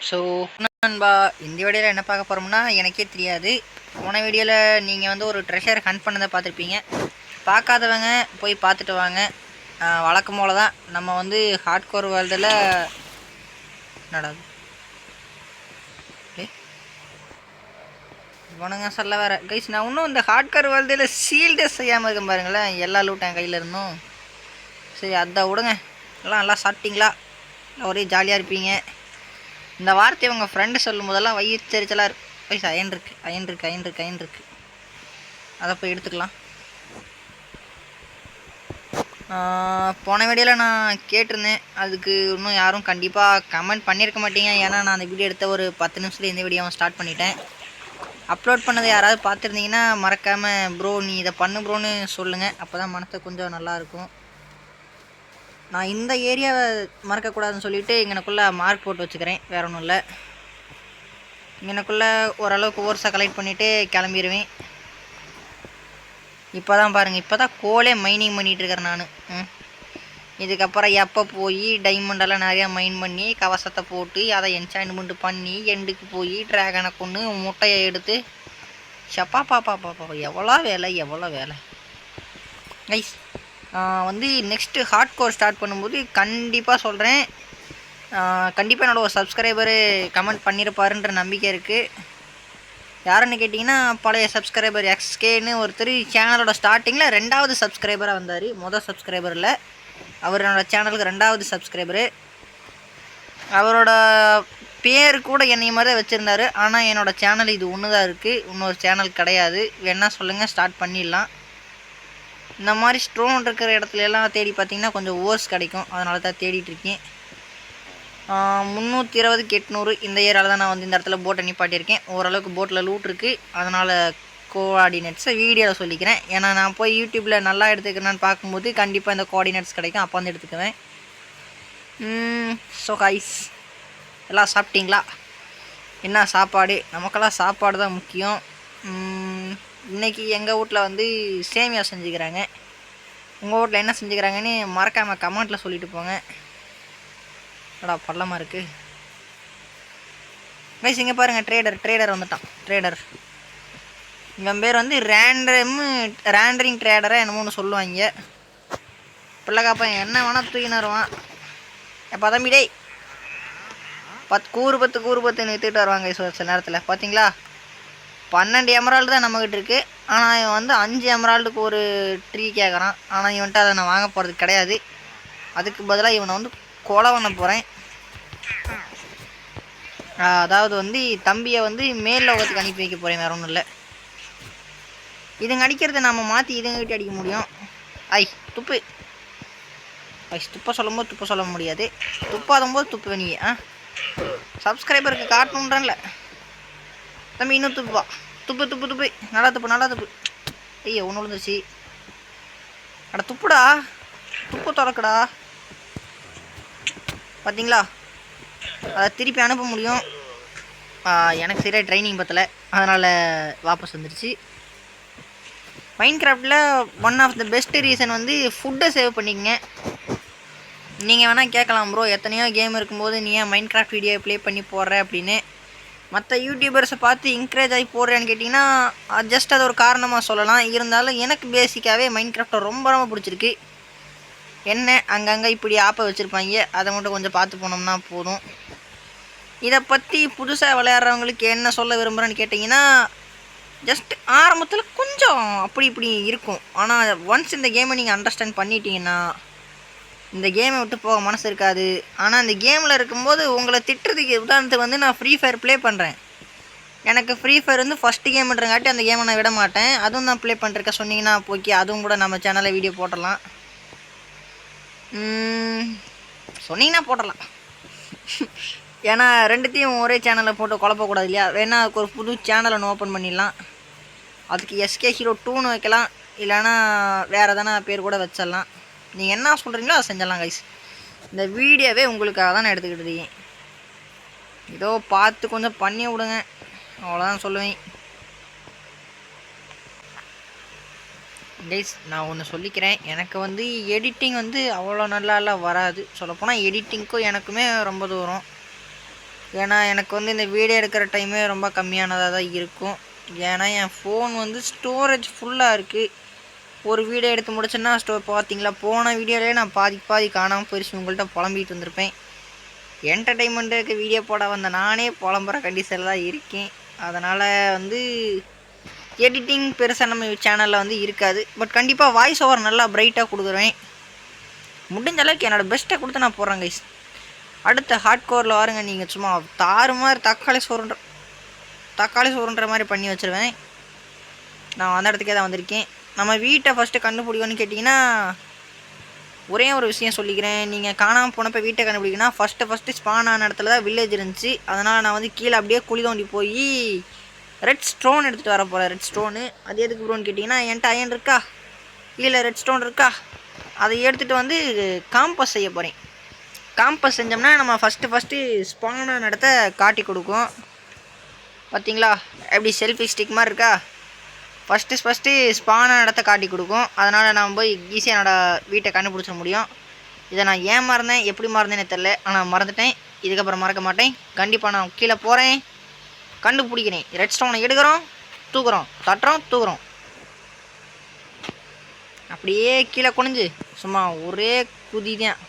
So நண்பா, இந்த வீடியோவில் என்ன பார்க்க போகிறோம்னா எனக்கே தெரியாது. போன வீடியோவில் நீங்கள் வந்து ஒரு ட்ரெஷர் ஹண்ட் பண்ணதை பார்த்துருப்பீங்க. பார்க்காதவங்க போய் பார்த்துட்டு வாங்க. வழக்கம் போல தான் நம்ம வந்து ஹார்ட் கோர் வேர்ல்டில் நடக்குது. இவனுங்க சொல்ல வேறு கைஸ், நான் இன்னும் இந்த ஹார்ட் கோர் வேர்ல்டில் சீல்டே செய்யாமல் இருக்கேன் பாருங்களேன். எல்லா லூட்டும் என் கையில் இருந்தும். சரி, அதை விடுங்க. எல்லாம் நல்லா சாப்பிட்டீங்களா? ஒரே ஜாலியாக இருப்பீங்க. இந்த வார்த்தையை உங்கள் ஃப்ரெண்டு சொல்லும் போதெல்லாம் வயிற்றுச்செரிச்சலாக இருக்கு. வயசு அயன் இருக்கு. அதை போய் எடுத்துக்கலாம். போன வீடியோவில் நான் கேட்டிருந்தேன், அதுக்கு இன்னும் யாரும் கண்டிப்பாக கமெண்ட் பண்ணியிருக்க மாட்டீங்க. ஏன்னா நான் அந்த வீடியோ எடுத்த ஒரு 10 நிமிஷத்தில் இந்த வீடியோவை ஸ்டார்ட் பண்ணிட்டேன். அப்லோட் பண்ணதை யாராவது பார்த்துருந்தீங்கன்னா மறக்காமல் ப்ரோ நீ இதை பண்ணு ப்ரோன்னு சொல்லுங்கள். அப்போ தான் மனசு கொஞ்சம் நல்லாயிருக்கும். நான் இந்த ஏரியாவை மறக்கக்கூடாதுன்னு சொல்லிவிட்டு இங்கனக்குள்ளே மார்க் போட்டு வச்சுக்கிறேன். வேறு ஒன்றும் இல்லை. இங்கனக்குள்ளே ஓரளவுக்கு ஓர்ஸை கலெக்ட் பண்ணிவிட்டு கிளம்பிடுவேன். இப்போ தான் பாருங்கள், இப்போ தான் கோலே மைனிங் பண்ணிகிட்ருக்கிறேன் நான். இதுக்கப்புறம் எப்போ போய் டைமண்டெல்லாம் நிறையா மைன் பண்ணி கவசத்தை போட்டு அதை என்சாயின்மெண்ட் பண்ணி எண்டுக்கு போய் ட்ராகனை கொண்டு முட்டையை எடுத்து பாப்பா எவ்வளோ வேலை கைஸ். வந்து நெக்ஸ்ட்டு ஹார்ட் கோர் ஸ்டார்ட் பண்ணும்போது கண்டிப்பாக சொல்கிறேன், கண்டிப்பாக என்னோட ஒரு சப்ஸ்கிரைபரு கமெண்ட் பண்ணியிருப்பாருன்ற நம்பிக்கை இருக்குது. யாருன்னு கேட்டிங்கன்னா பழைய சப்ஸ்கிரைபர் எக்ஸ்கேன்னு ஒருத்தர் சேனலோட ஸ்டார்டிங்கில் 2வது சப்ஸ்கிரைபராக வந்தார். மொதல் சப்ஸ்கிரைபரில் அவர் என்னோடய சேனலுக்கு 2வது சப்ஸ்கிரைபரு. அவரோட பேர் கூட என்னை மாதிரி தான் வச்சுருந்தார். ஆனால் என்னோடய சேனல் இது ஒன்று தான் இருக்குது, இன்னொரு சேனல் கிடையாது. வேணா சொல்லுங்கள், ஸ்டார்ட் பண்ணிடலாம். இந்த மாதிரி ஸ்டோன் இருக்கிற இடத்துல எல்லாம் தேடி பார்த்திங்கன்னா கொஞ்சம் ஓர்ஸ் கிடைக்கும். அதனால தான் தேடிட்டுருக்கேன். 320க்கு 800 இந்த ஏரியாவில் தான் நான் வந்து இந்த இடத்துல போட்டை நிப்பாட்டியிருக்கேன். ஓரளவுக்கு போட்டில் லூட் இருக்குது. அதனால் கோஆர்டினேட்ஸை வீடியோவில் சொல்லிக்கிறேன். ஏன்னா நான் போய் யூடியூப்பில் நல்லா எடுத்துக்கிறேன்னு பார்க்கும்போது கண்டிப்பாக இந்த கோஆர்டினேட்ஸ் கிடைக்கும். அப்போ வந்து எடுத்துக்குவேன். ஸோ கைஸ், எல்லாம் சாப்பிட்டீங்களா? என்ன சாப்பாடு? நமக்கெல்லாம் சாப்பாடு தான் முக்கியம். இன்றைக்கி எங்கள் வீட்டில் வந்து சேமியா செஞ்சுக்கிறாங்க. உங்கள் வீட்டில் என்ன செஞ்சுக்கிறாங்கன்னு மறக்காமல் கமெண்ட்டில் சொல்லிட்டு போங்க. பள்ளமாக இருக்குது கைஸ். இங்கே பாருங்கள், ட்ரேடர் வந்துட்டான். ட்ரேடர் இவன் பேர் வந்து ரேண்டரிங் ட்ரேடரை என்னமோன்னு சொல்லுவாங்க. பிள்ளைக்காப்பா என்ன வேணால் தூக்கினாருவான். எப்போ தம்பி டேய் 10 நிறுத்திட்டு வருவாங்க சில நேரத்தில். பார்த்தீங்களா, 12 எமரால்டு தான் நம்மக்கிட்ட இருக்குது. ஆனால் இவன் வந்து 5 எமரால்டுக்கு ஒரு ட்ரீ கேட்குறான். ஆனால் இவன்ட்டு அதை நான் வாங்க போகிறது கிடையாது. அதுக்கு பதிலாக இவனை வந்து கொலை பண்ண போகிறேன். அதாவது வந்து தம்பியை வந்து மேல் லோகத்துக்கு அனுப்பி வைக்க போகிறேன். வேறு ஒன்றும் இல்லை. இதுங்க அடிக்கிறத நம்ம மாற்றி இதுங்கிட்ட அடிக்க முடியும். துப்பு துப்ப சொல்லும்போது துப்ப சொல்ல முடியாது. துப்பாதும்போது துப்பு வேணியே. சப்ஸ்கிரைபருக்கு காட்டணுன்றல தம்பி. இன்னும் துப்புப்பா. துப்பு நல்லா துப்பு. ஐயோ, ஒன்று விழுந்துருச்சு. துப்புடா, துப்பு திறக்குடா. பார்த்தீங்களா, அதை திருப்பி அனுப்ப முடியும். எனக்கு சரியாக ட்ரைனிங் பற்றலை, அதனால் வாபஸ் வந்துடுச்சு. மைன்கிராஃப்டில் one of the best reason வந்து ஃபுட்டை சேவ் பண்ணிக்கங்க. நீங்கள் வேணால் கேட்கலாம், ப்ரோ எத்தனையோ கேம் இருக்கும்போது நீ ஏன் மைன்கிராஃப்ட் வீடியோ ப்ளே பண்ணி போடுற அப்படின்னு. மற்ற யூடியூபர்ஸை பார்த்து என்கரேஜ் ஆகி போடுறேன்னு கேட்டிங்கன்னா ஜஸ்ட் அது ஒரு காரணமாக சொல்லலாம். இருந்தாலும் எனக்கு பேசிக்காகவே மைன்கிராஃப்டை ரொம்ப பிடிச்சிருக்கு. என்ன அங்கங்கே இப்படி ஆப்பை வச்சுருப்பாங்க, அதை மட்டும் கொஞ்சம் பார்த்து போனோம்னா போதும். இதை பற்றி புதுசாக விளையாடுறவங்களுக்கு என்ன சொல்ல விரும்புகிறேன்னு கேட்டிங்கன்னா, ஜஸ்ட் ஆரம்பத்தில் கொஞ்சம் அப்படி இப்படி இருக்கும். ஆனால் ஒன்ஸ் இந்த கேமை நீங்கள் அண்டர்ஸ்டாண்ட் பண்ணிட்டீங்கன்னா இந்த கேமை விட்டு போக மனசு இருக்காது. ஆனால் அந்த கேமில் இருக்கும்போது உங்களை திட்டுறதுக்கு உதாரணத்துக்கு வந்து நான் ஃப்ரீ ஃபயர் ப்ளே பண்ணுறேன். எனக்கு ஃப்ரீ ஃபயர் வந்து ஃபஸ்ட்டு கேம்ன்றங்காட்டி அந்த கேமை நான் விட மாட்டேன். அதுவும் நான் ப்ளே பண்ணிருக்கேன் சொன்னீங்கன்னா ஓகே, அதுவும் கூட நம்ம சேனலில் வீடியோ போட்டுடலாம். சொன்னீங்கன்னா போட்டுடலாம். ஏன்னா ரெண்டுத்தையும் ஒரே சேனலில் போட்டு குழப்பக்கூடாது இல்லையா? வேணா அதுக்கு ஒரு புது சேனல் ஒன்று ஓப்பன் பண்ணிடலாம். அதுக்கு SK Hero 2ன்னு வைக்கலாம், இல்லைன்னா வேறு எதனா பேர் கூட வச்சிடலாம். நீங்கள் என்ன சொல்கிறீங்களோ அதை செஞ்சிடலாம் கைஸ். இந்த வீடியோவே உங்களுக்காக தான் நான் எடுத்துக்கிட்டு இருக்கேன். ஏதோ பார்த்து கொஞ்சம் பண்ணி விடுங்க, அவ்வளோதான் சொல்லுவேன் கைஸ். நான் ஒன்று சொல்லிக்கிறேன், எனக்கு வந்து எடிட்டிங் வந்து அவ்வளோ நல்லாலாம் வராது. சொல்லப்போனால் எடிட்டிங்க்கும் எனக்குமே ரொம்ப தூரம். ஏன்னா எனக்கு வந்து இந்த வீடியோ எடுக்கிற டைமே ரொம்ப கம்மியானதாக தான் இருக்கும். ஏன்னா என் ஃபோன் வந்து ஸ்டோரேஜ் ஃபுல்லாக இருக்குது. ஒரு வீடியோ எடுத்து முடிச்சேன்னா பார்த்தீங்களா, போன வீடியோலேயே நான் பாதி காணாமல் போயிடுச்சு. உங்கள்கிட்ட புலம்பிகிட்டு இருந்திருப்பேன். என்டர்டெயின்மெண்ட்டுக்கு வீடியோ போட வந்த நானே புலம்புற கண்டிஷனில் தான் இருக்கேன். அதனால் வந்து எடிட்டிங் பெருசாக நம்ம சேனலில் வந்து இருக்காது. பட் கண்டிப்பாக வாய்ஸ் ஓவர் நல்லா பிரைட்டாக கொடுக்குறேன். முடிஞ்ச அளவுக்கு என்னோடய பெஸ்ட்டை கொடுத்து நான் போடுறேன் கைஸ். அடுத்த ஹார்ட் கோரில் வாருங்க. நீங்கள் சும்மா தாறுமாறு தக்காளி சோறுன்ற மாதிரி பண்ணி வச்சுருவேன். நான் அந்த இடத்துக்கே தான் வந்திருக்கேன். நம்ம வீட்டை ஃபஸ்ட்டு கண்டுபிடிக்கணும்னு கேட்டிங்கன்னா ஒரே ஒரு விஷயம் சொல்லிக்கிறேன். நீங்கள் காணாமல் போனப்போ வீட்டை கண்டுபிடிக்கணும்னா ஃபஸ்ட்டு ஸ்பான் ஆன இடத்துல தான் வில்லேஜ் இருந்துச்சு. அதனால் நான் வந்து கீழே அப்படியே குழி தோண்டி போய் ரெட் ஸ்டோன் எடுத்துகிட்டு வர போகிறேன். ரெட் ஸ்டோனு அது எதுக்கு ப்ரோன்னு கேட்டிங்கன்னா, என்கிட்ட அயன் இருக்கா இல்லை ரெட் ஸ்டோன் இருக்கா, அதை எடுத்துகிட்டு வந்து காம்பஸ் செய்ய போகிறேன். காம்பஸ் செஞ்சோம்னா நம்ம ஃபஸ்ட்டு ஸ்பான் ஆன இடத்த காட்டி கொடுக்கும். பார்த்தீங்களா எப்படி செல்ஃபி ஸ்டிக் மாதிரி இருக்கா? ஃபஸ்ட்டு ஸ்பானான இடத்த காட்டி கொடுக்கும். அதனால் நான் போய் ஈஸியாக என்னோடய வீட்டை கண்டுபிடிச்சிட முடியும். இதை நான் ஏன் மறந்தேன், எப்படி மறந்தேன்னு தெரில. ஆனால் மறந்துட்டேன். இதுக்கப்புறம் மறக்க மாட்டேன். கண்டிப்பாக நான் கீழே போகிறேன், கண்டுபிடிக்கிறேன். ரெட் ஸ்டோனை எடுக்கிறோம், தூக்குறோம், தட்டுறோம், தூக்குறோம். அப்படியே கீழே குனிஞ்சு சும்மா ஒரே குதி தான்.